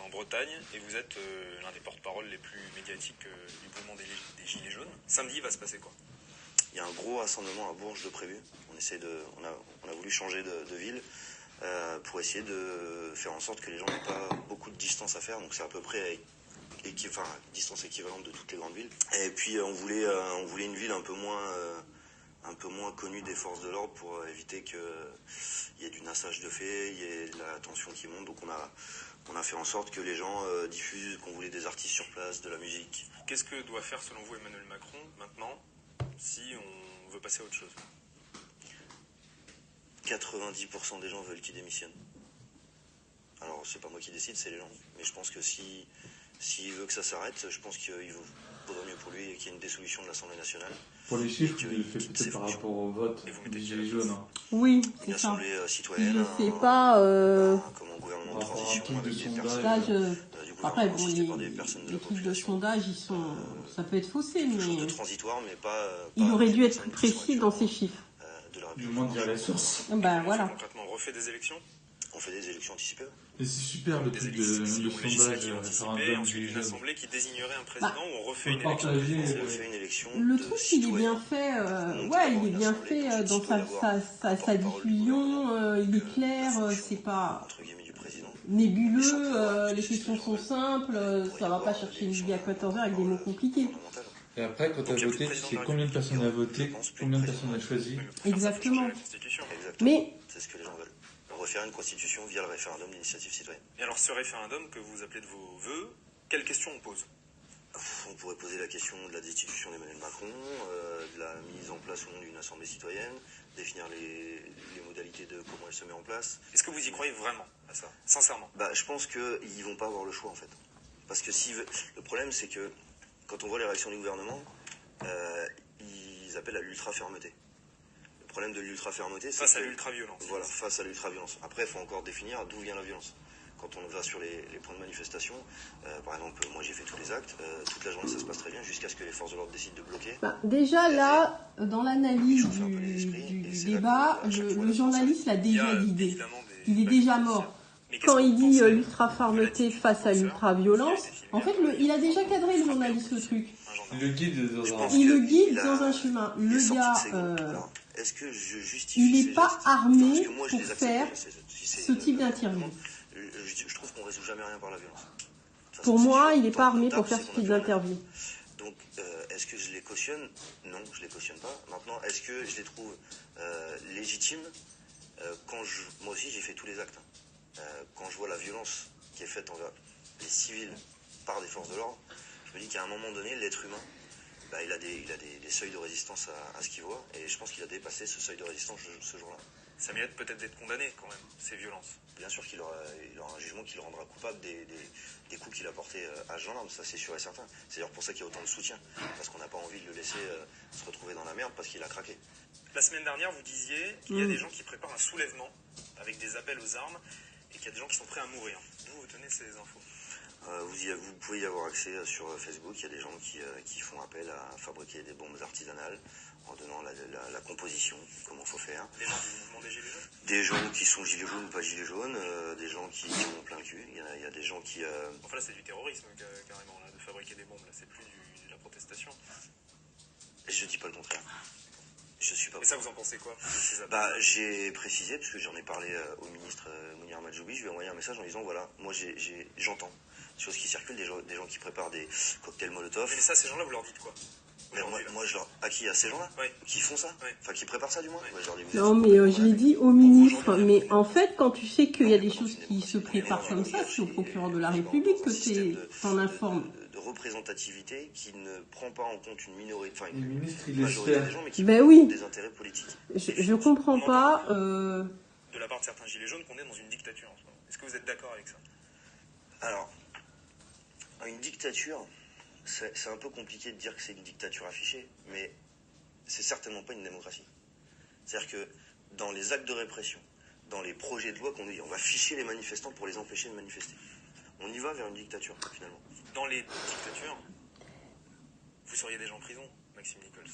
en Bretagne et vous êtes l'un des porte-parole les plus médiatiques du mouvement des Gilets jaunes. Samedi, va se passer quoi? Il y a un gros rassemblement à Bourges de prévu. On a voulu changer de ville pour essayer de faire en sorte que les gens n'aient pas beaucoup de distance à faire. Donc c'est à peu près distance équivalente de toutes les grandes villes. Et puis on voulait une ville un peu moins connue des forces de l'ordre pour éviter qu'il y ait du nassage de faits, il y ait de la tension qui monte. Donc on a fait en sorte que les gens diffusent, qu'on voulait des artistes sur place, de la musique. Qu'est-ce que doit faire selon vous Emmanuel Macron maintenant si on veut passer à autre chose? 90% des gens veulent qu'il démissionne. Alors c'est pas moi qui décide, c'est les gens. Mais je pense que s'il veut que ça s'arrête, je pense qu'il vaudrait mieux pour lui qu'il y ait une dissolution de l'Assemblée nationale. Pour les chiffres, il le fait peut-être par rapport au vote des Gilets jaunes. Oui, c'est une ça. assemblée Il citoyenne. ne sait pas... Comme un gouvernement de transition avec des sondage, personnes après, bon, les trucs de sondage, ça peut être faussé, quelque chose mais de transitoire, mais pas il aurait dû des être plus personnes qui sont précis dans ses chiffres. de la Du République. moins dire la source. Ben voilà. Concrètement, on refait des élections? On fait des élections anticipées. Et c'est super le Des truc élections le sondage législatives anticipées, référendum ensuite Gilets une jaunes. assemblée qui désignerait un président ou on refait une Faut élection partager, présidentielle. On fait une élection Le de truc, il est bien citoyens. fait, Donc, il est bien l'Assemblée, fait comme dans il doit y avoir sa diffusion, il est clair, c'est pas entre guillemets du président. nébuleux, les questions sont simples, ça va pas chercher midi à 14h avec des mots compliqués. Fondamental. Et après, quand tu as voté, tu sais combien de personnes a voté, combien de personnes a choisi. Exactement. Exactement. Mais C'est ce que les gens veulent. Refaire une constitution via le référendum d'initiative citoyenne. Et alors ce référendum que vous appelez de vos voeux, quelles questions on pose? On pourrait poser la question de la destitution d'Emmanuel Macron, de la mise en place ou non d'une assemblée citoyenne, définir les modalités de comment elle se met en place. Est-ce que vous y croyez vraiment à ça, sincèrement? Je pense qu'ils vont pas avoir le choix en fait. Parce que le problème c'est que quand on voit les réactions du gouvernement, ils appellent à l'ultra-fermeté. Le problème de l'ultra-fermeté, c'est Face à l'ultra-violence. Voilà, face à l'ultra-violence. Après, il faut encore définir d'où vient la violence. Quand on va sur les points de manifestation, par exemple, moi j'ai fait tous les actes, toute la journée ça se passe très bien, jusqu'à ce que les forces de l'ordre décident de bloquer. déjà là, dans l'analyse du débat, le journaliste l'a déjà guidé. Il est déjà mort. Quand il dit l'ultra-fermeté face à l'ultra-violence, en fait, il a déjà cadré le journaliste le truc. Il le guide dans un chemin. Le gars, est-ce que je justifie il n'est pas gestes armé Parce que moi, je pour les accepte, faire ce type d'interview. Je trouve qu'on ne résout jamais rien par la violence. De toute Pour façon, moi, c'est il n'est sûr, pas armé tant pour qu'on faire tape, ce c'est type qu'on a fait d'interview. Donc, est-ce que je les cautionne? Non, je les cautionne pas. Maintenant, est-ce que je les trouve légitimes? Moi aussi, j'ai fait tous les actes. Quand je vois la violence qui est faite envers les civils par des forces de l'ordre, je me dis qu'à un moment donné, l'être humain, il a des seuils de résistance à ce qu'il voit, et je pense qu'il a dépassé ce seuil de résistance ce jour-là. Ça mérite peut-être d'être condamné quand même, ces violences. Bien sûr qu'il aura un jugement qui le rendra coupable des coups qu'il a portés à ce gendarme, ça c'est sûr et certain. C'est d'ailleurs pour ça qu'il y a autant de soutien, parce qu'on n'a pas envie de le laisser se retrouver dans la merde parce qu'il a craqué. La semaine dernière, vous disiez qu'il y a des gens qui préparent un soulèvement avec des appels aux armes et qu'il y a des gens qui sont prêts à mourir. D'où vous tenez ces infos? Vous pouvez y avoir accès sur Facebook. Il y a des gens qui font appel à fabriquer des bombes artisanales en donnant la composition, comment il faut faire. Des gens du mouvement des Gilets jaunes? Des gens qui sont gilets jaunes ou pas gilets jaunes, des gens qui ont plein le cul. Il y a des gens qui... Enfin là c'est du terrorisme carrément, là, de fabriquer des bombes, là c'est plus de la protestation. Je dis pas le contraire. Je suis pas. Et ça vous en pensez quoi? J'ai précisé, parce que j'en ai parlé au ministre Mounir Majoubi, je lui ai envoyé un message en disant voilà, moi j'entends des choses qui circulent, des gens qui préparent des cocktails Molotov. Mais ça, ces gens-là, vous leur dites quoi? À qui? À ces gens-là? Oui. Qui font ça? Oui. Enfin, qui préparent ça du moins? Oui. Je leur dis, Non, mais je l'ai dit au ministre. Mais en fait, quand tu sais qu'il y a des choses qui se préparent comme ça, c'est au procureur de la République que t'en informes. De représentativité qui ne prend pas en compte une minorité, enfin Le une ministre, il majorité laisse des gens, mais qui Ben prend oui. des intérêts politiques. Je comprends pas. De la part de certains gilets jaunes qu'on est dans une dictature en ce moment. Est-ce que vous êtes d'accord avec ça? Alors, une dictature, c'est un peu compliqué de dire que c'est une dictature affichée, mais c'est certainement pas une démocratie. C'est-à-dire que dans les actes de répression, dans les projets de loi qu'on dit, on va ficher les manifestants pour les empêcher de manifester. On y va vers une dictature, finalement. Dans les dictatures, vous seriez déjà en prison. Maxime Nichols.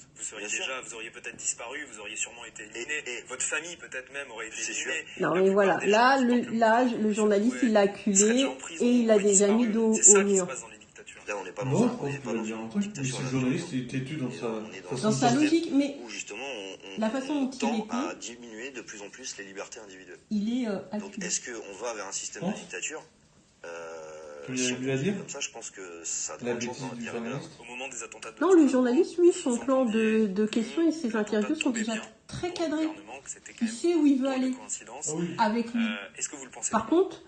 Vous auriez peut-être disparu, vous auriez sûrement été éliminé, et votre famille peut-être même aurait été éliminée. Non mais voilà, là le journaliste il l'a acculé et il l'a déjà mis dos au mur. Là, on n'est pas dans un truc, mais ce journaliste il est têtu dans sa logique, mais où justement la façon dont il tend est à diminuer de plus en plus les libertés individuelles. Il est donc est-ce qu'on va vers un système de dictature si on dire comme ça, je pense que ça doit être au moment des attentats. Non, le journaliste, lui, son plan de questions et ses interviews sont déjà très cadrés. Il sait où il veut aller avec lui. Est-ce que vous le pensez? Par contre,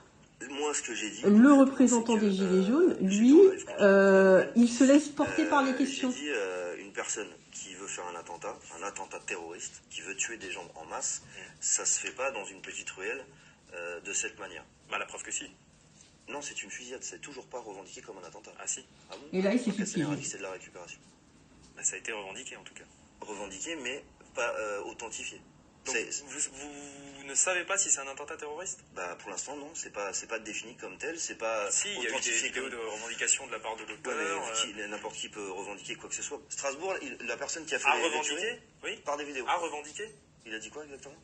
moi, ce que j'ai dit, le représentant des Gilets jaunes, lui, il se laisse porter par les questions. J'ai dit une personne qui veut faire un attentat terroriste, qui veut tuer des gens en masse, ça se fait pas dans une petite ruelle de cette manière. Bah la preuve que si. Non, c'est une fusillade, c'est toujours pas revendiqué comme un attentat. Ah si. Ah bon? Et là, il s'est fait c'est de la récupération. Bah, ça a été revendiqué en tout cas. Revendiqué, mais pas authentifié. Donc, vous ne savez pas si c'est un attentat terroriste? Bah pour l'instant non, c'est pas défini comme tel, c'est pas. Si, il y a eu des vidéos de revendication de la part de l'auteur. N'importe qui peut revendiquer quoi que ce soit. Strasbourg, la personne qui a fait revendiqué, oui, par des vidéos. A revendiqué? Il a dit quoi exactement?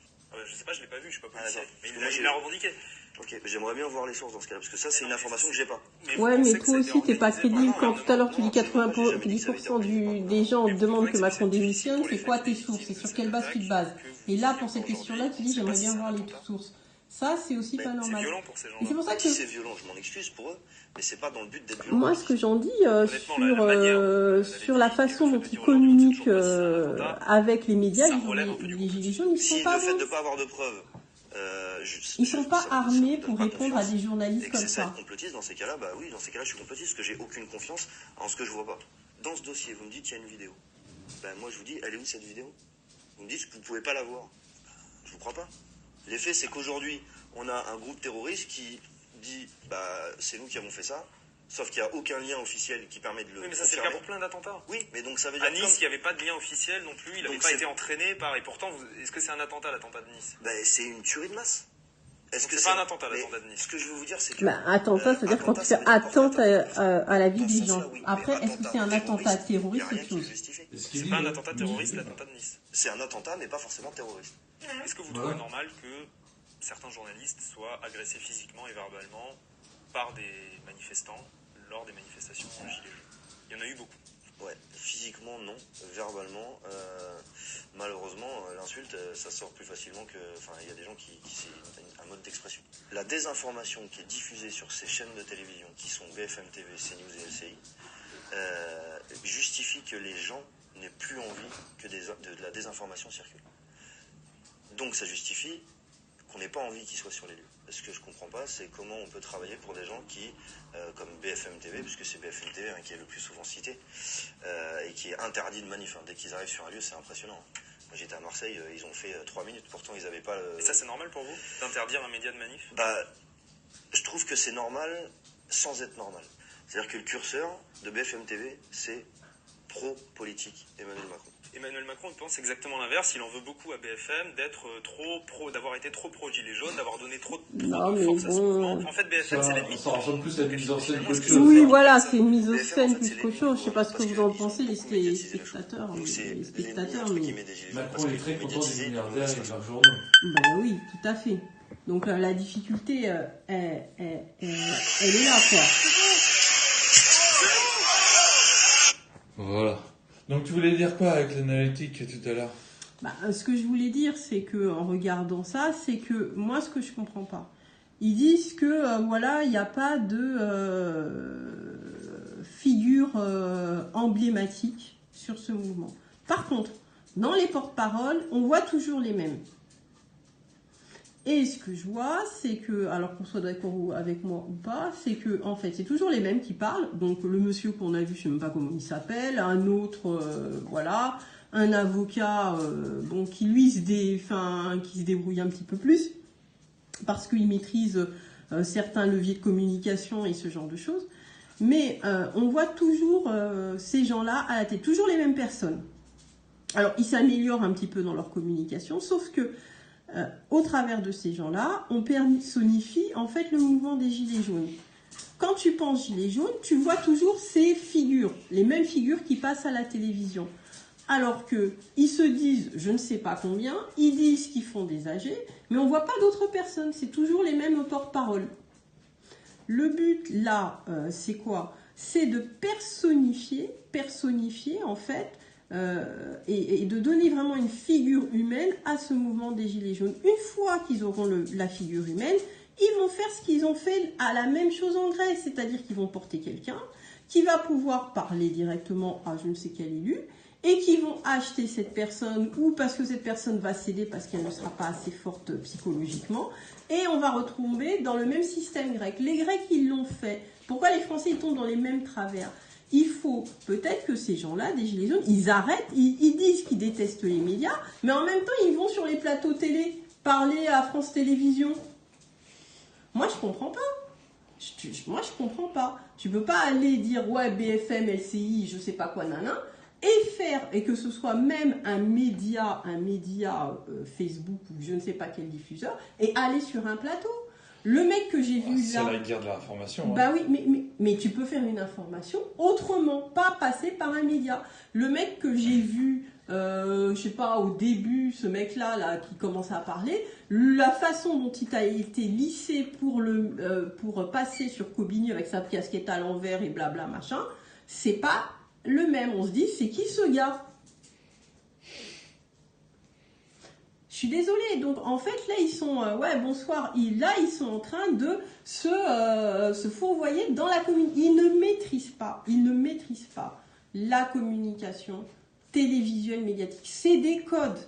Je sais pas, je l'ai pas vu, je suis pas policier. Mais il a revendiqué. Ok, j'aimerais bien voir les sources dans ce cas-là, parce que ça c'est une information que j'ai pas. Ouais, mais toi aussi t'es pas crédible quand tout à l'heure tu dis 90% des gens demandent que Macron démissionne, c'est quoi tes sources? C'est sur quelle base tu te bases? Et là, pour cette question-là, tu dis j'aimerais bien voir les sources. Ça, c'est aussi pas normal. C'est violent pour ces gens-là. Et c'est pour ça que c'est violent, je m'en excuse pour eux, mais c'est pas dans le but d'être violent. Moi, ce que j'en dis sur la façon dont ils communiquent avec les médias, les Gilets jaunes, ils sont pas bons. Le fait de pas avoir de preuves. Ils sont pas armés pour répondre à des journalistes comme ça. Complotiste, dans ces cas-là, bah oui, dans ces cas-là, je suis complotiste, parce que j'ai aucune confiance en ce que je vois pas. Dans ce dossier, vous me dites il y a une vidéo. Ben moi, je vous dis, elle est où cette vidéo? Vous me dites que vous pouvez pas la voir. Je vous crois pas. L'effet, c'est qu'aujourd'hui, on a un groupe terroriste qui dit, bah c'est nous qui avons fait ça. Sauf qu'il n'y a aucun lien officiel qui permet de le. Oui, mais ça c'est le cas pour plein d'attentats. Oui, mais donc ça veut dire. À Nice, il n'y avait pas de lien officiel non plus, il n'avait pas été entraîné par. Et pourtant, est-ce que c'est un attentat, l'attentat de Nice? Ben, c'est une tuerie de masse. Est-ce que c'est pas un attentat, l'attentat de Nice? Ce que je veux vous dire, c'est que. Attentat, ça veut dire quand tu fais attente à la vie des gens. Après, est-ce que c'est un attentat terroriste ou autre chose? C'est pas un attentat terroriste, l'attentat de Nice. C'est un attentat, mais pas forcément terroriste. Est-ce que vous trouvez normal que certains journalistes soient agressés physiquement et verbalement par des manifestants lors des manifestations Gilets jaunes? Il y en a eu beaucoup. Ouais, physiquement non, verbalement, malheureusement, l'insulte, ça sort plus facilement que... Enfin, il y a des gens qui c'est un mode d'expression. La désinformation qui est diffusée sur ces chaînes de télévision, qui sont BFM TV, CNews et LCI, justifie que les gens n'aient plus envie que de la désinformation circule. Donc ça justifie qu'on n'ait pas envie qu'ils soient sur les lieux. Ce que je comprends pas, c'est comment on peut travailler pour des gens qui, comme BFM TV, puisque c'est BFM TV qui est le plus souvent cité, et qui est interdit de manif. Dès qu'ils arrivent sur un lieu, c'est impressionnant. Moi j'étais à Marseille, ils ont fait 3 minutes, pourtant ils n'avaient pas... Et ça c'est normal pour vous, d'interdire un média de manif? Bah, je trouve que c'est normal sans être normal. C'est-à-dire que le curseur de BFM TV, c'est pro-politique Emmanuel Macron. Emmanuel Macron pense exactement l'inverse, il en veut beaucoup à BFM d'être trop pro, d'avoir été trop pro Gilets jaunes, d'avoir donné trop de force à ce mouvement. En fait, BFM, c'est l'ennemi. Ça ressemble plus à une mise en scène qu'autre chose. Oui, voilà, c'est une mise en scène plus qu'autre chose. Je sais pas ce que vous en pensez, les spectateurs. Macron est très content des milliardaires et de leurs journaux. Ben oui, tout à fait. Donc la difficulté, elle est là, quoi. Voilà. Donc tu voulais dire quoi avec l'analytique tout à l'heure? Ce que je voulais dire, c'est que en regardant ça, c'est que moi, ce que je comprends pas, ils disent que voilà, il n'y a pas de figure emblématique sur ce mouvement. Par contre, dans les porte-paroles, on voit toujours les mêmes. Et ce que je vois, c'est que, alors qu'on soit d'accord avec moi ou pas, c'est que en fait, c'est toujours les mêmes qui parlent. Donc le monsieur qu'on a vu, je sais même pas comment il s'appelle, un autre, voilà, un avocat, qui lui qui se débrouille un petit peu plus parce qu'il maîtrise certains leviers de communication et ce genre de choses. Mais on voit toujours ces gens-là à la tête, toujours les mêmes personnes. Alors ils s'améliorent un petit peu dans leur communication, sauf que au travers de ces gens-là, on personnifie en fait le mouvement des Gilets jaunes. Quand tu penses Gilets jaunes, tu vois toujours ces figures, les mêmes figures qui passent à la télévision. alors qu'ils se disent, je ne sais pas combien, ils disent qu'ils font des AG, mais on ne voit pas d'autres personnes, c'est toujours les mêmes porte-parole. Le but, là, c'est quoi? C'est de personnifier en fait, et de donner vraiment une figure humaine à ce mouvement des Gilets jaunes. Une fois qu'ils auront la figure humaine, ils vont faire ce qu'ils ont fait à la même chose en Grèce, c'est-à-dire qu'ils vont porter quelqu'un qui va pouvoir parler directement à je ne sais quel élu, et qui vont acheter cette personne, ou parce que cette personne va céder parce qu'elle ne sera pas assez forte psychologiquement, et on va retomber dans le même système grec. Les Grecs, ils l'ont fait. Pourquoi les Français, ils tombent dans les mêmes travers? Il faut peut-être que ces gens-là, des Gilets jaunes, ils arrêtent, ils disent qu'ils détestent les médias, mais en même temps, ils vont sur les plateaux télé, parler à France Télévisions. Moi, je comprends pas. Moi, je comprends pas. Tu peux pas aller dire, ouais, BFM, LCI, je sais pas quoi, nanan, et que ce soit même un média Facebook ou je ne sais pas quel diffuseur, et aller sur un plateau. Le mec que j'ai vu là... C'est la guerre de l'information. Bah oui, mais tu peux faire une information autrement, pas passer par un média. Le mec que j'ai vu, je sais pas, au début, ce mec-là là, qui commence à parler, la façon dont il a été lissé pour passer sur Combini avec sa casquette à l'envers et blabla machin, c'est pas le même. On se dit, c'est qui ce gars? Je suis désolée. Donc, en fait, là, ils sont... ouais, bonsoir. Ils sont en train de se fourvoyer dans la communication. Ils ne maîtrisent pas la communication télévisuelle médiatique. C'est des codes.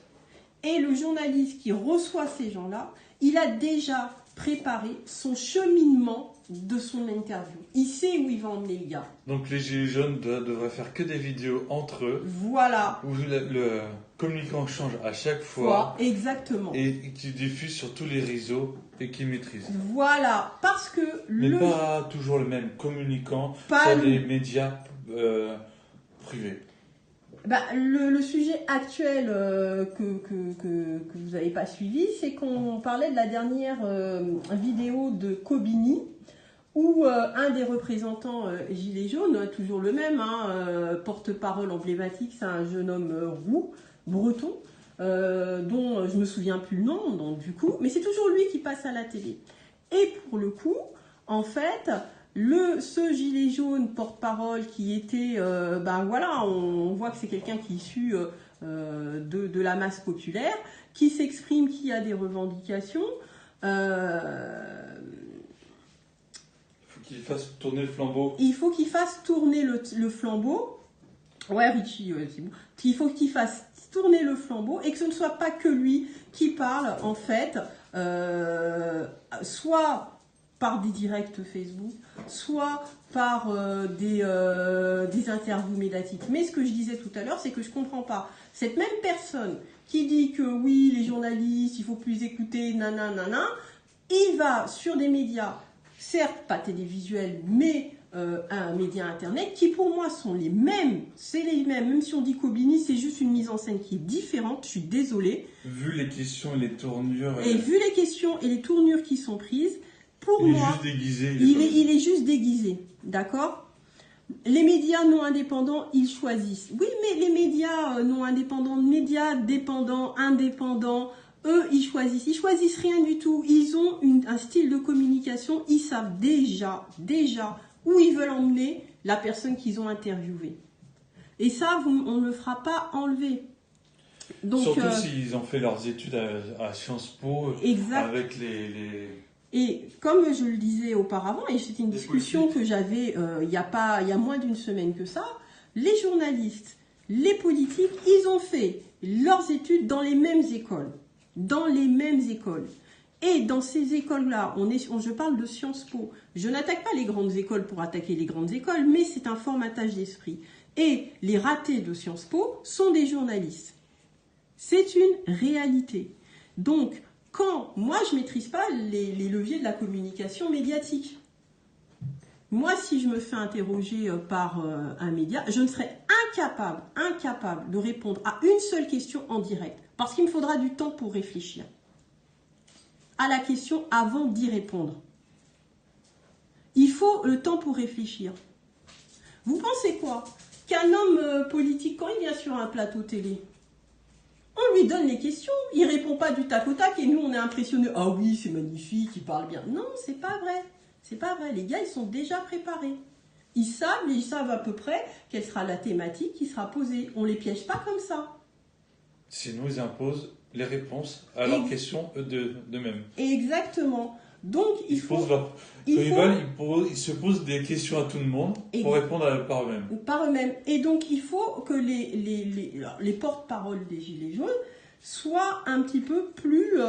Et le journaliste qui reçoit ces gens-là, il a déjà préparé son cheminement de son interview. Il sait où il va emmener le gars. Donc les Gilets jaunes devraient faire que des vidéos entre eux. Voilà. Où le communicant change à chaque fois. Exactement. Et qui diffuse sur tous les réseaux et qui maîtrise. Voilà. Parce que mais pas toujours le même communicant sur les médias privés. Bah, le sujet actuel que vous n'avez pas suivi, c'est qu'on parlait de la dernière vidéo de Combini, où un des représentants Gilets jaunes, toujours le même, porte-parole emblématique, c'est un jeune homme roux, breton, dont je me souviens plus le nom, donc du coup, mais c'est toujours lui qui passe à la télé. Et pour le coup, en fait... ce gilet jaune porte-parole qui était, voilà, on voit que c'est quelqu'un qui est issu de la masse populaire, qui s'exprime, qui a des revendications. Il faut qu'il fasse tourner le flambeau. Il faut qu'il fasse tourner le flambeau. Ouais, Richie, c'est bon. Il faut qu'il fasse tourner le flambeau et que ce ne soit pas que lui qui parle, en fait, soit par des directs Facebook, soit par des interviews médiatiques. Mais ce que je disais tout à l'heure, c'est que je ne comprends pas. Cette même personne qui dit que oui, les journalistes, il ne faut plus écouter, nanana, il va sur des médias, certes pas télévisuels, mais un média internet, qui pour moi sont les mêmes. C'est les mêmes. Même si on dit Combini, c'est juste une mise en scène qui est différente. Je suis désolée. Vu les questions et les tournures... Vu les questions et les tournures qui sont prises, pour moi, il est juste déguisé, d'accord? Les médias non indépendants, ils choisissent. Oui, mais les médias non indépendants, médias dépendants, indépendants, eux, ils choisissent. Ils choisissent rien du tout. Ils ont un style de communication. Ils savent déjà où ils veulent emmener la personne qu'ils ont interviewée. Et ça, on ne le fera pas enlever. Donc, surtout s'ils ont fait leurs études à Sciences Po, exact. Avec les... Et comme je le disais auparavant, et c'était une discussion que j'avais il y a moins d'une semaine que ça, les journalistes, les politiques, ils ont fait leurs études dans les mêmes écoles. Et dans ces écoles-là, je parle de Sciences Po. Je n'attaque pas les grandes écoles pour attaquer les grandes écoles, mais c'est un formatage d'esprit. Et les ratés de Sciences Po sont des journalistes. C'est une réalité. Donc, quand moi je ne maîtrise pas les leviers de la communication médiatique, moi si je me fais interroger par un média, je ne serai incapable de répondre à une seule question en direct, parce qu'il me faudra du temps pour réfléchir à la question avant d'y répondre. Il faut le temps pour réfléchir. Vous pensez quoi ? qu'un homme politique, quand il vient sur un plateau télé, on lui donne les questions, il répond pas du tac au tac et nous on est impressionnés. Ah oui, c'est magnifique, il parle bien. Non, c'est pas vrai. C'est pas vrai. Les gars, ils sont déjà préparés. Ils savent à peu près quelle sera la thématique qui sera posée. On les piège pas comme ça. Sinon, ils imposent les réponses à leurs questions d'eux-mêmes. Exactement. Donc, il faut... Ils se posent des questions à tout le monde pour répondre par eux-mêmes. Par eux-mêmes. Et donc, il faut que les porte-paroles des Gilets jaunes soient un petit peu plus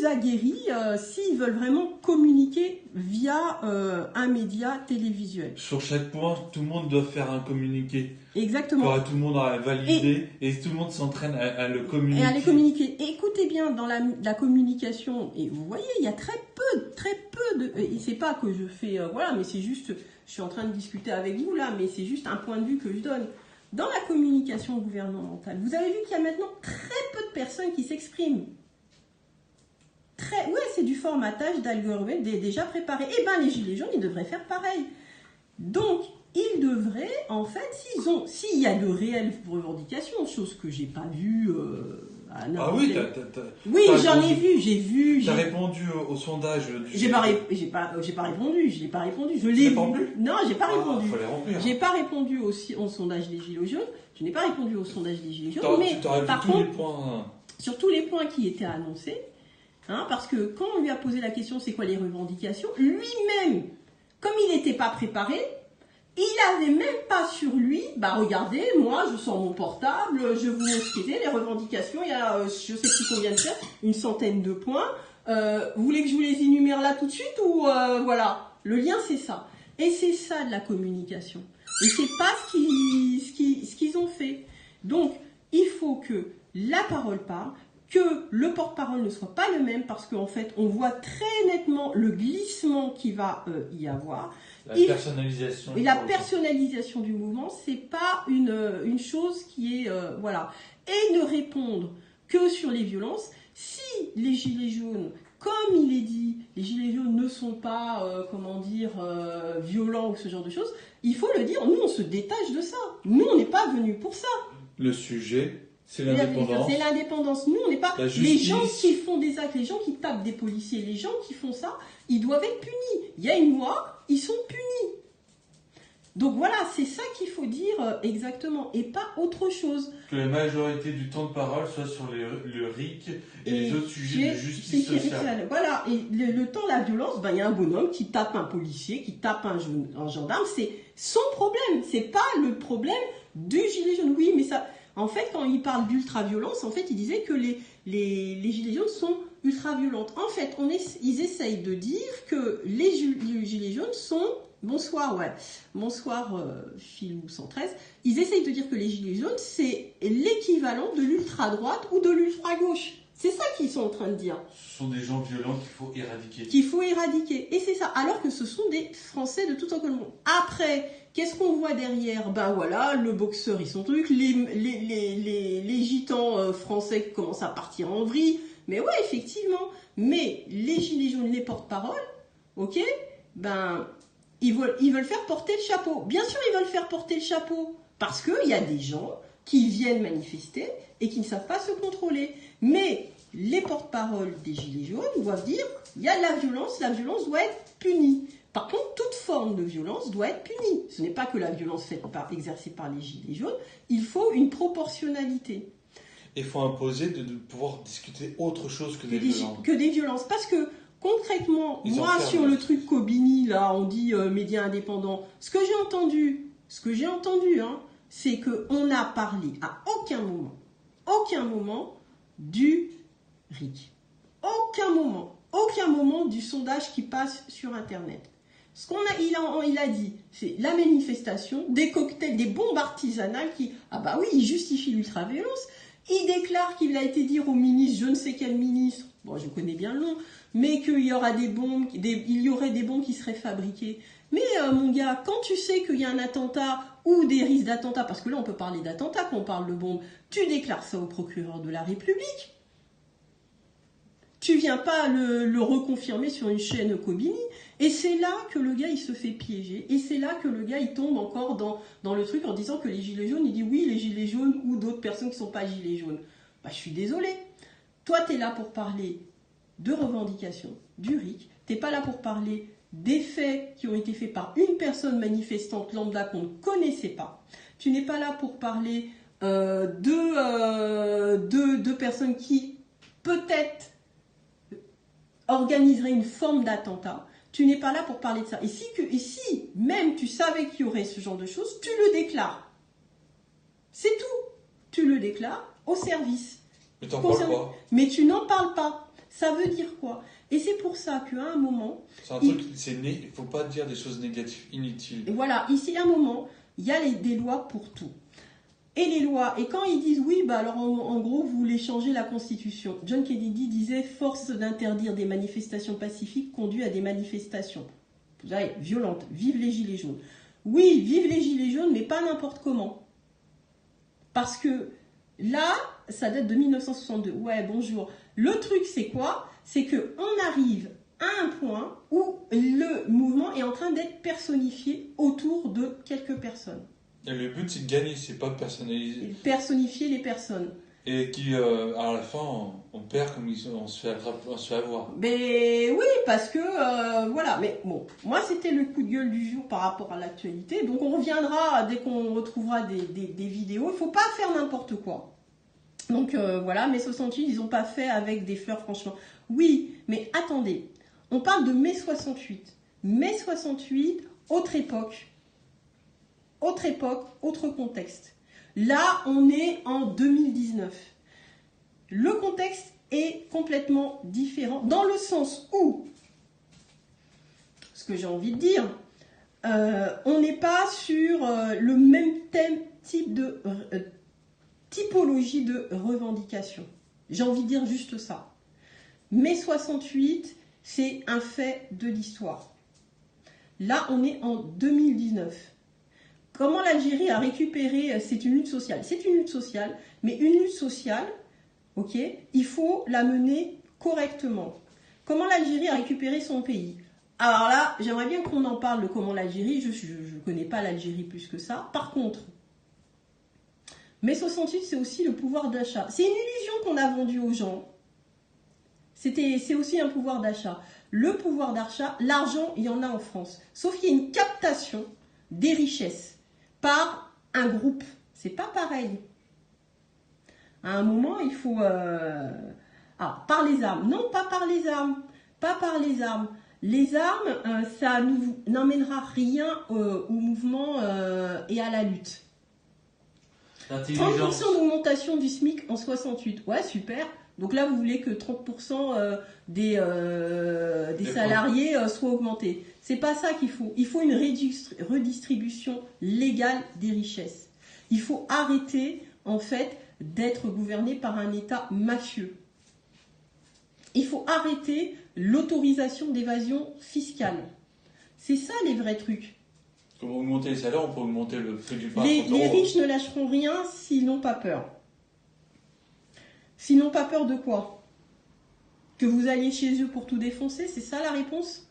aguerris s'ils veulent vraiment communiquer via un média télévisuel. Sur chaque point, tout le monde doit faire un communiqué. Exactement. Tout le monde a validé et tout le monde s'entraîne à le communiquer. Et à les communiquer. Et écoutez bien, dans la communication, et vous voyez, il y a très peu de... Et c'est pas que je fais... mais c'est juste... Je suis en train de discuter avec vous là, mais c'est juste un point de vue que je donne. Dans la communication gouvernementale, vous avez vu qu'il y a maintenant très peu de personnes qui s'expriment. C'est du formatage d'algorithmes déjà préparé. Eh bien, les Gilets jaunes, ils devraient faire pareil. Donc, ils devraient, en fait, s'il y a de réelles revendications, chose que j'ai pas vue Ah oui, j'en ai vu, j'ai vu. T'as répondu au sondage. J'ai pas répondu, je l'ai pas répondu. Je l'ai vu. Non, j'ai pas répondu. Faut les remplir. J'ai pas répondu au sondage des Gilets jaunes. Je n'ai pas répondu au sondage des Gilets jaunes. Mais par contre, sur tous les points qui étaient annoncés, parce que quand on lui a posé la question, c'est quoi les revendications, lui-même, comme il n'était pas préparé, il n'avait même pas sur lui, regardez, moi je sors mon portable, je vous montre ce qui était, les revendications, il y a, je sais plus combien de faire, une centaine de points. Vous voulez que je vous les énumère là tout de suite ou voilà, le lien c'est ça. Et c'est ça de la communication. Et c'est pas ce qu'ils ont fait. Donc, il faut que la parole parle, que le porte-parole ne soit pas le même, parce qu'en fait, on voit très nettement le glissement qu'il va y avoir. Personnalisation. Et la personnalisation du mouvement, c'est pas une chose qui est... voilà. Et ne répondre que sur les violences. Si les Gilets jaunes, comme il est dit, les Gilets jaunes ne sont pas, violents ou ce genre de choses, il faut le dire, nous on se détache de ça. Nous on n'est pas venus pour ça. Le sujet... C'est l'indépendance. C'est l'indépendance. Nous, on n'est pas... Les gens qui font des actes, les gens qui tapent des policiers, les gens qui font ça, ils doivent être punis. Il y a une loi, ils sont punis. Donc voilà, c'est ça qu'il faut dire exactement, et pas autre chose. Que la majorité du temps de parole soit sur le RIC et les autres sujets de justice sociale. Voilà, et le temps, la violence, il y a un bonhomme qui tape un policier, qui tape un gendarme, c'est son problème, c'est pas le problème du gilet jaune. Oui, mais ça... En fait, quand il parle d'ultra-violence, en fait, il disait que les gilets jaunes sont ultra-violentes. En fait, ils essayent de dire que les gilets jaunes sont... Bonsoir, Philou 113. Ils essayent de dire que les gilets jaunes, c'est l'équivalent de l'ultra-droite ou de l'ultra-gauche. C'est ça qu'ils sont en train de dire. Ce sont des gens violents qu'il faut éradiquer. Qu'il faut éradiquer. Et c'est ça. Alors que ce sont des Français de tout le monde. Après... Qu'est-ce qu'on voit derrière? Le boxeur, ils sont trucs, les gitans français qui commencent à partir en vrille. Mais ouais, effectivement. Mais les gilets jaunes, les porte-paroles, ok, ils veulent faire porter le chapeau. Bien sûr, ils veulent faire porter le chapeau. Parce qu'il y a des gens qui viennent manifester et qui ne savent pas se contrôler. Mais les porte-paroles des gilets jaunes doivent dire, il y a de la violence doit être punie. Par contre, toute forme de violence doit être punie. Ce n'est pas que la violence exercée par les gilets jaunes, il faut une proportionnalité. Il faut imposer de pouvoir discuter autre chose que des violences. Que des violences. Parce que, concrètement, sur le truc Kobini, là, on dit médias indépendants, ce que j'ai entendu, c'est qu'on n'a parlé à aucun moment du RIC. Aucun moment du sondage qui passe sur Internet. Il a dit, c'est la manifestation, des cocktails, des bombes artisanales qui, il justifie l'ultra-violence. Il déclare qu'il a été dire au ministre, je ne sais quel ministre, je connais bien le nom, mais qu'il y aura il y aurait des bombes qui seraient fabriquées. Mais mon gars, quand tu sais qu'il y a un attentat ou des risques d'attentat, parce que là on peut parler d'attentat quand on parle de bombes, tu déclares ça au procureur de la République. Tu Tu viens pas le reconfirmer sur une chaîne Kobini. Et c'est là que le gars, il se fait piéger. Et c'est là que le gars, il tombe encore dans le truc en disant que les gilets jaunes, il dit oui, les gilets jaunes ou d'autres personnes qui sont pas gilets jaunes. Bah, je suis désolée. Toi, tu es là pour parler de revendications, du RIC. Tu n'es pas là pour parler des faits qui ont été faits par une personne manifestante lambda qu'on ne connaissait pas. Tu n'es pas là pour parler de personnes qui, peut-être, organiseraient une forme d'attentat. Tu n'es pas là pour parler de ça. Et si même tu savais qu'il y aurait ce genre de choses, tu le déclares. C'est tout. Tu le déclares au service. Mais t'en parles pas. Mais tu n'en parles pas. Ça veut dire quoi? Et c'est pour ça qu'à un moment... C'est un truc, il ne faut pas dire des choses négatives, inutiles. Et voilà, ici, à un moment, il y a des lois pour tout. Et les lois, et quand ils disent oui, bah alors en gros, vous voulez changer la Constitution. John Kennedy disait, force d'interdire des manifestations pacifiques conduit à des manifestations violentes. Vive les gilets jaunes. Oui, vive les gilets jaunes, mais pas n'importe comment. Parce que là, ça date de 1962. Ouais, bonjour. Le truc, c'est quoi? C'est qu'on arrive à un point où le mouvement est en train d'être personnifié autour de quelques personnes. Et le but, c'est de gagner, c'est pas de personnaliser. Personnifier les personnes. Et qui, à la fin, on perd comme on se fait avoir. Mais oui, parce que, voilà. Mais bon, moi, c'était le coup de gueule du jour par rapport à l'actualité. Donc, on reviendra dès qu'on retrouvera des vidéos. Il ne faut pas faire n'importe quoi. Donc, voilà. Mai 68, ils n'ont pas fait avec des fleurs, franchement. Oui, mais attendez. On parle de mai 68. Mai 68, autre époque. Autre époque, autre contexte. Là, on est en 2019. Le contexte est complètement différent dans le sens où, ce que j'ai envie de dire, on n'est pas sur le même type de typologie de revendication. J'ai envie de dire juste ça. Mai 68, c'est un fait de l'histoire. Là, on est en 2019. Comment l'Algérie a récupéré, c'est une lutte sociale. C'est une lutte sociale, mais une lutte sociale, ok, il faut la mener correctement. Comment l'Algérie a récupéré son pays? Alors là, j'aimerais bien qu'on en parle de comment l'Algérie, je ne connais pas l'Algérie plus que ça. Par contre, mai 68, c'est aussi le pouvoir d'achat. C'est une illusion qu'on a vendue aux gens. C'est aussi un pouvoir d'achat. Le pouvoir d'achat, l'argent, il y en a en France. Sauf qu'il y a une captation des richesses par un groupe. C'est pas pareil. À un moment, il faut... par les armes. Non, pas par les armes. Pas par les armes. Les armes, ça n'emmènera rien au mouvement et à la lutte. 30% d'augmentation du SMIC en 68. Ouais, super. Donc là, vous voulez que 30% des salariés soient augmentés. C'est pas ça qu'il faut. Il faut une redistribution légale des richesses. Il faut arrêter, en fait, d'être gouverné par un État mafieux. Il faut arrêter l'autorisation d'évasion fiscale. C'est ça les vrais trucs. Pour augmenter les salaires, on peut augmenter le prix du pain. Les riches ne lâcheront rien s'ils n'ont pas peur. S'ils n'ont pas peur de quoi? Que vous alliez chez eux pour tout défoncer? C'est ça la réponse?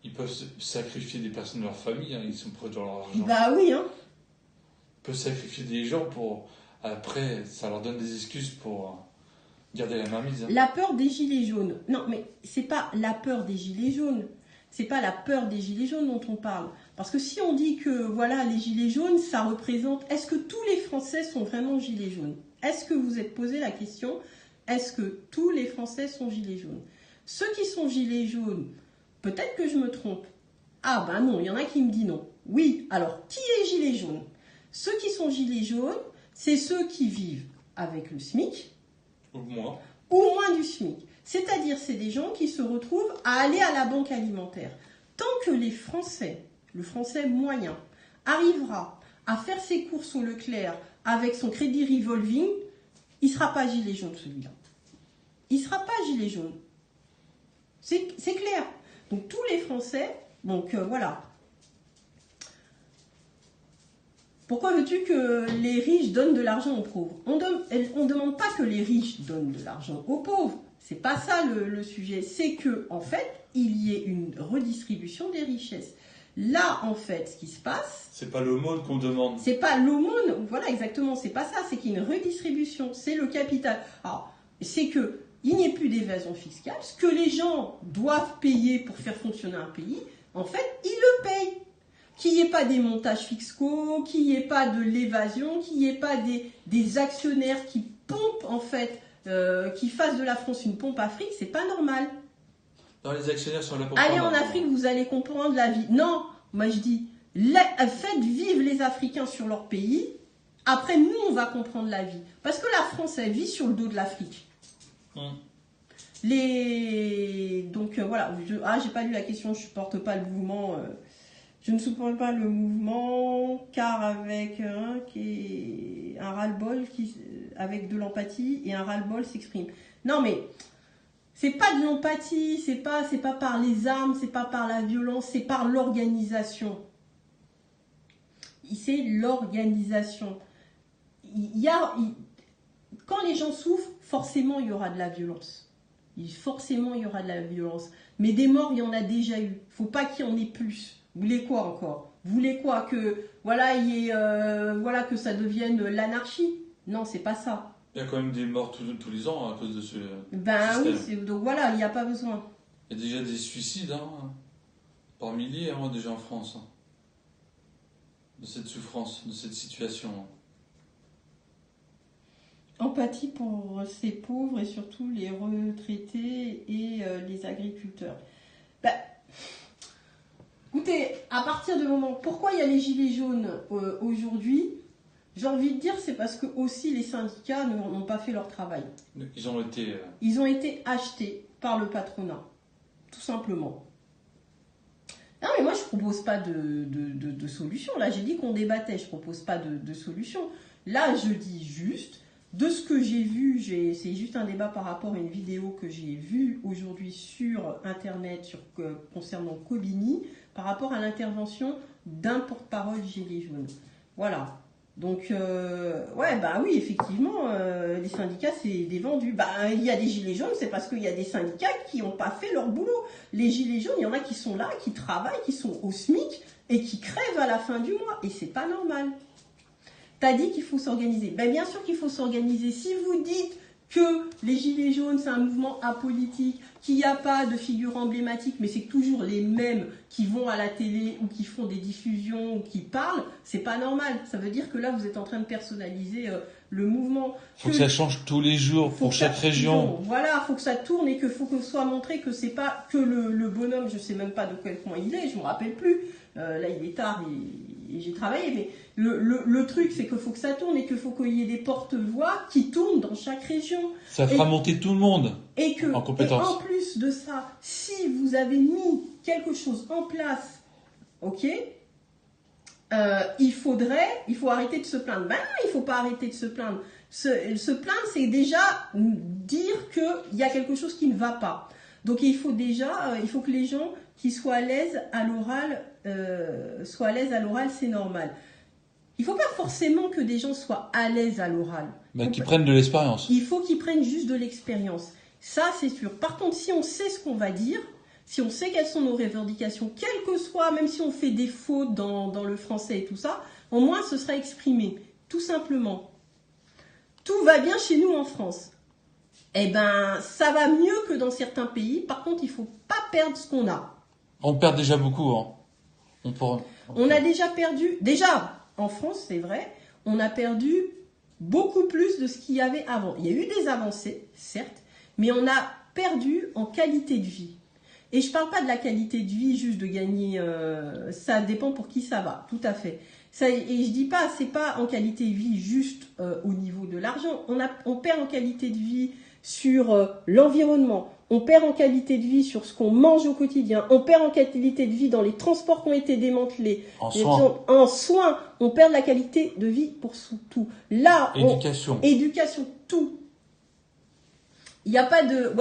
Ils peuvent sacrifier des personnes de leur famille, hein, ils sont prêts dans leur argent. Bah oui, hein. Ils peuvent sacrifier des gens pour... Après, ça leur donne des excuses pour garder la mainmise. Hein. La peur des gilets jaunes. Non, mais c'est pas la peur des gilets jaunes. C'est pas la peur des gilets jaunes dont on parle. Parce que si on dit que, voilà, les gilets jaunes, ça représente... Est-ce que tous les Français sont vraiment gilets jaunes? Est-ce que vous êtes posé la question, est-ce que tous les Français sont gilets jaunes? Ceux qui sont gilets jaunes, peut-être que je me trompe. Ah ben non, il y en a qui me disent non. Oui, alors qui est gilet jaune? Ceux qui sont gilets jaunes, c'est ceux qui vivent avec le SMIC. Ou moins. Ou moins du SMIC. C'est-à-dire, c'est des gens qui se retrouvent à aller à la banque alimentaire. Tant que les Français, le Français moyen, arrivera à faire ses courses au Leclerc avec son crédit revolving, il ne sera pas gilet jaune celui-là. Il ne sera pas gilet jaune. C'est clair. Donc tous les Français, donc voilà. Pourquoi veux-tu que les riches donnent de l'argent aux pauvres? On ne demande pas que les riches donnent de l'argent aux pauvres. C'est pas ça le sujet. C'est que, en fait, il y ait une redistribution des richesses. Là, en fait, ce qui se passe... C'est pas l'aumône qu'on demande. C'est pas l'aumône, voilà, exactement, c'est pas ça. C'est qu'il y a une redistribution, c'est le capital. Alors, c'est que il n'y ait plus d'évasion fiscale. Ce que les gens doivent payer pour faire fonctionner un pays, en fait, ils le payent. Qu'il n'y ait pas des montages fiscaux, qu'il n'y ait pas de l'évasion, qu'il n'y ait pas des actionnaires qui pompent, en fait, qui fassent de la France une pompe Afrique, c'est pas normal. Non, les actionnaires sont là pour... Allez en Afrique, vous allez comprendre la vie. Non, moi je dis, faites vivre les Africains sur leur pays. Après, nous, on va comprendre la vie. Parce que la France, elle vit sur le dos de l'Afrique. Donc, voilà. J'ai pas lu la question, je supporte pas le mouvement. Je ne supporte pas le mouvement, car avec un ras-le-bol, avec de l'empathie, et un ras-le-bol s'exprime. Non, mais... c'est pas de l'empathie, c'est pas par les armes, c'est pas par la violence, c'est par l'organisation. C'est l'organisation. Quand les gens souffrent, forcément il y aura de la violence. Forcément il y aura de la violence. Mais des morts, il y en a déjà eu. Faut pas qu'il y en ait plus. Vous voulez quoi encore? Vous voulez quoi? Que que ça devienne l'anarchie? Non, c'est pas ça. Il y a quand même des morts tous les ans à cause de ce système. Oui, donc voilà, il n'y a pas besoin. Il y a déjà des suicides, par milliers, déjà en France, de cette souffrance, de cette situation. Empathie pour ces pauvres et surtout les retraités et les agriculteurs. Écoutez, à partir du moment... Pourquoi il y a les gilets jaunes aujourd'hui? J'ai envie de dire, c'est parce que aussi les syndicats n'ont pas fait leur travail. Ils ont été achetés par le patronat, tout simplement. Non, mais moi, je ne propose pas de solution. Là, j'ai dit qu'on débattait, je ne propose pas de solution. Là, je dis juste, de ce que j'ai vu, c'est juste un débat par rapport à une vidéo que j'ai vue aujourd'hui sur Internet concernant Kobini, par rapport à l'intervention d'un porte-parole gilet jaune. Voilà. Donc, oui, effectivement, les syndicats, c'est des vendus. Il y a des gilets jaunes, c'est parce qu'il y a des syndicats qui n'ont pas fait leur boulot. Les gilets jaunes, il y en a qui sont là, qui travaillent, qui sont au SMIC et qui crèvent à la fin du mois. Et c'est pas normal. T'as dit qu'il faut s'organiser. Bien sûr qu'il faut s'organiser. Si vous dites que les gilets jaunes, c'est un mouvement apolitique, qu'il n'y a pas de figure emblématique, mais c'est toujours les mêmes qui vont à la télé ou qui font des diffusions ou qui parlent, c'est pas normal. Ça veut dire que là, vous êtes en train de personnaliser le mouvement. Faut que ça change tous les jours pour chaque région. Voilà, faut que ça tourne et faut que soit montré que c'est pas que le bonhomme, je sais même pas de quel point il est, je me rappelle plus. Là, il est tard et j'ai travaillé, mais le truc, c'est qu'il faut que ça tourne et qu'il faut qu'il y ait des porte-voix qui tournent dans chaque région. Ça fera monter tout le monde en compétence. Et en plus de ça, si vous avez mis quelque chose en place, ok, il faut arrêter de se plaindre. Non, il ne faut pas arrêter de se plaindre. Se plaindre, c'est déjà dire qu'il y a quelque chose qui ne va pas. Donc il faut que les gens qui soient à l'aise à l'oral, c'est normal. Il ne faut pas forcément que des gens soient à l'aise à l'oral. Qu'ils prennent de l'expérience. Il faut qu'ils prennent juste de l'expérience. Ça, c'est sûr. Par contre, si on sait ce qu'on va dire, si on sait quelles sont nos revendications, quelles que soient, même si on fait des fautes dans le français et tout ça, au moins ce sera exprimé. Tout simplement. Tout va bien chez nous en France. Ça va mieux que dans certains pays. Par contre, il ne faut pas perdre ce qu'on a. On perd déjà beaucoup. On a déjà perdu... Déjà, en France, c'est vrai, on a perdu beaucoup plus de ce qu'il y avait avant. Il y a eu des avancées, certes, mais on a perdu en qualité de vie. Et je ne parle pas de la qualité de vie juste de gagner... ça dépend pour qui ça va, tout à fait. Et je dis pas, c'est pas en qualité de vie juste au niveau de l'argent. On perd en qualité de vie sur l'environnement. On perd en qualité de vie sur ce qu'on mange au quotidien. On perd en qualité de vie dans les transports qui ont été démantelés. En soins. On perd la qualité de vie pour tout. Là, éducation, tout. Il n'y a pas de...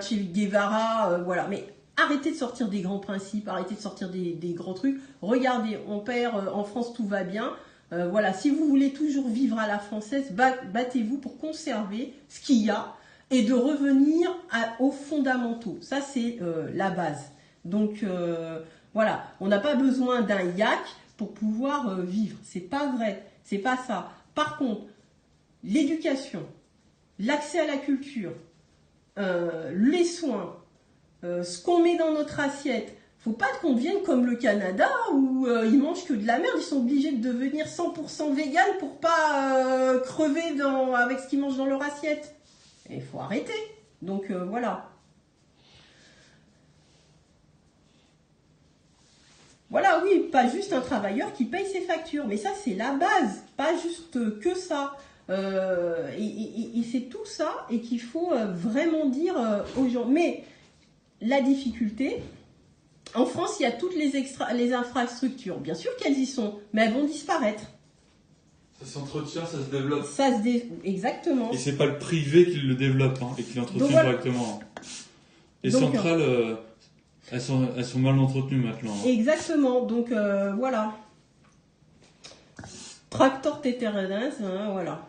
Che Guevara, voilà. Mais arrêtez de sortir des grands principes, arrêtez de sortir des grands trucs. Regardez, on perd, en France, tout va bien. Voilà, si vous voulez toujours vivre à la française, battez-vous pour conserver ce qu'il y a. et de revenir aux fondamentaux. Ça, c'est la base. Donc, voilà, on n'a pas besoin d'un yak pour pouvoir vivre. C'est pas vrai, c'est pas ça. Par contre, l'éducation, l'accès à la culture, les soins, ce qu'on met dans notre assiette, faut pas qu'on devienne comme le Canada où ils mangent que de la merde, ils sont obligés de devenir 100% vegan pour pas crever avec ce qu'ils mangent dans leur assiette. Il faut arrêter. Donc voilà. Voilà, oui, pas juste un travailleur qui paye ses factures, mais ça c'est la base, pas juste que ça. Et c'est tout ça et qu'il faut vraiment dire aux gens. Mais la difficulté, en France, il y a toutes les infrastructures. Bien sûr qu'elles y sont, mais elles vont disparaître. Ça s'entretient, ça se développe. Exactement. Et c'est pas le privé qui le développe et qui l'entretient directement. Les centrales, elles sont mal entretenues maintenant. Exactement. Donc voilà. Tractor tétérénins, voilà.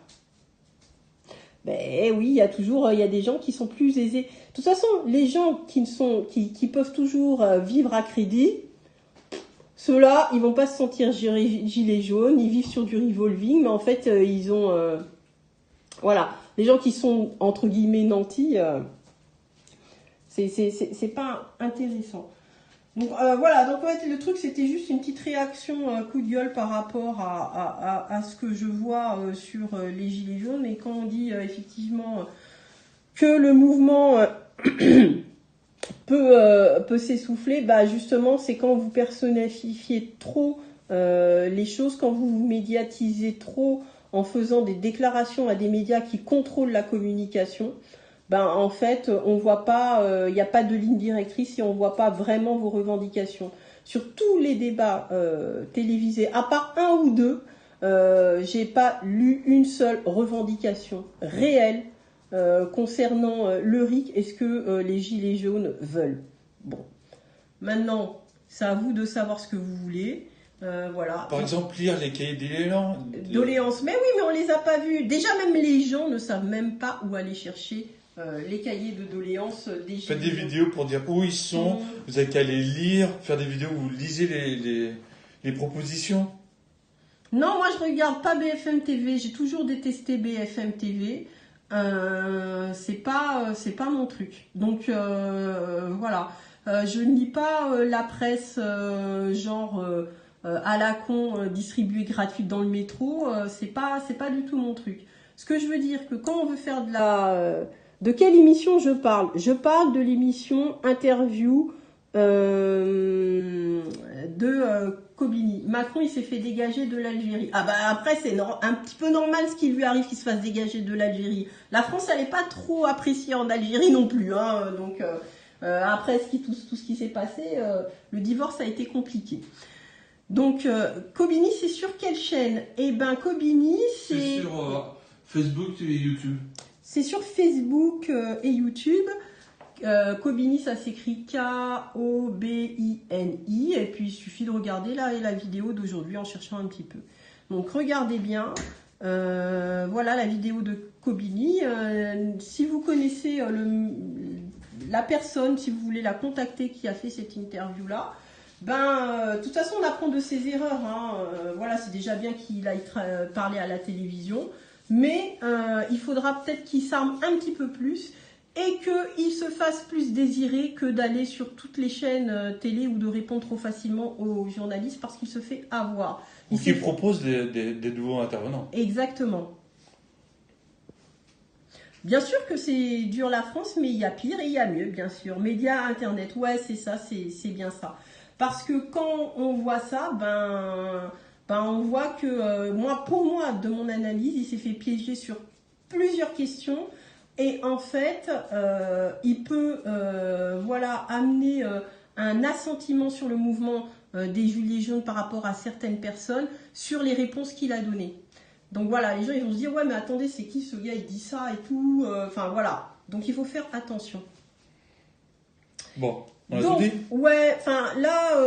Ben oui, il y a des gens qui sont plus aisés. De toute façon, les gens qui peuvent toujours vivre à crédit, ceux-là, ils vont pas se sentir gilets jaunes, ils vivent sur du revolving, mais en fait, ils ont... voilà, les gens qui sont, entre guillemets, nantis, c'est pas intéressant. Donc voilà, donc en fait, le truc, c'était juste une petite réaction, coup de gueule par rapport à ce que je vois sur les gilets jaunes, mais quand on dit effectivement que le mouvement peut s'essouffler, bah justement, c'est quand vous personnifiez trop les choses, quand vous médiatisez trop en faisant des déclarations à des médias qui contrôlent la communication. Ben, en fait, on voit pas, il n'y a pas de ligne directrice et on voit pas vraiment vos revendications. Sur tous les débats télévisés, à part un ou deux, j'ai pas lu une seule revendication réelle concernant le RIC et ce que les gilets jaunes veulent. Bon, maintenant, c'est à vous de savoir ce que vous voulez. Voilà. Par exemple, lire les cahiers doléances. Mais oui, mais on les a pas vus. Déjà, même les gens ne savent même pas où aller chercher les cahiers de doléances des gilets jaunes. Faites des vidéos pour dire où ils sont. Vous avez qu'à les lire, faire des vidéos où vous lisez les propositions. Non, moi je regarde pas BFM TV. J'ai toujours détesté BFM TV. C'est pas mon truc. Donc voilà. Je ne lis pas la presse genre à la con distribuée gratuite dans le métro. C'est pas du tout mon truc. Ce que je veux dire que quand on veut faire de quelle émission je parle? Je parle de l'émission interview de Kobini. Macron, il s'est fait dégager de l'Algérie. Ah bah après, c'est un petit peu normal ce qui lui arrive qu'il se fasse dégager de l'Algérie. La France, elle n'est pas trop appréciée en Algérie non plus. Hein, donc après tout ce qui s'est passé, le divorce a été compliqué. Donc Kobini, c'est sur quelle chaîne? Eh ben Kobini, c'est sur Facebook et YouTube. C'est sur Facebook et YouTube. Kobini, ça s'écrit Kobini. Et puis, il suffit de regarder la vidéo d'aujourd'hui en cherchant un petit peu. Donc, regardez bien. Voilà la vidéo de Kobini. Si vous connaissez la personne, si vous voulez la contacter qui a fait cette interview-là, de toute façon, on apprend de ses erreurs. Hein. Voilà, c'est déjà bien qu'il aille parler à la télévision. Mais il faudra peut-être qu'il s'arme un petit peu plus et qu'il se fasse plus désirer que d'aller sur toutes les chaînes télé ou de répondre trop facilement aux journalistes parce qu'il se fait avoir. Ou qu'il propose des nouveaux intervenants. Exactement. Bien sûr que c'est dur la France, mais il y a pire et il y a mieux, bien sûr. Médias, Internet, ouais, c'est ça, c'est bien ça. Parce que quand on voit ça, on voit que pour moi, de mon analyse, il s'est fait piéger sur plusieurs questions et en fait, il peut amener un assentiment sur le mouvement des gilets jaunes par rapport à certaines personnes sur les réponses qu'il a données. Donc voilà, les gens ils vont se dire ouais mais attendez, c'est qui ce gars, il dit ça et tout, enfin voilà. Donc il faut faire attention. Bon, on a tout dit. Ouais, enfin là,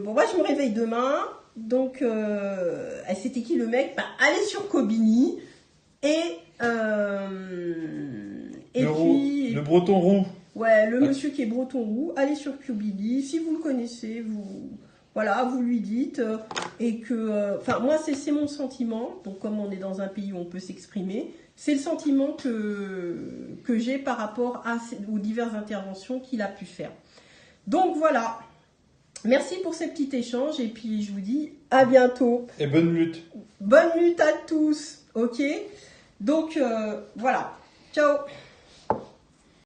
moi je me réveille demain. Donc, c'était qui le mec? Allez sur Kobini et Et puis... Le breton roux. Ouais, le monsieur qui est breton roux, allez sur QBD, si vous le connaissez, voilà, vous lui dites, et que, enfin, moi, c'est mon sentiment, donc comme on est dans un pays où on peut s'exprimer, c'est le sentiment que j'ai par rapport aux diverses interventions qu'il a pu faire. Donc voilà, merci pour ce petit échange, et puis je vous dis à bientôt. Et bonne lutte. Bonne lutte à tous, ok? Donc, voilà, ciao.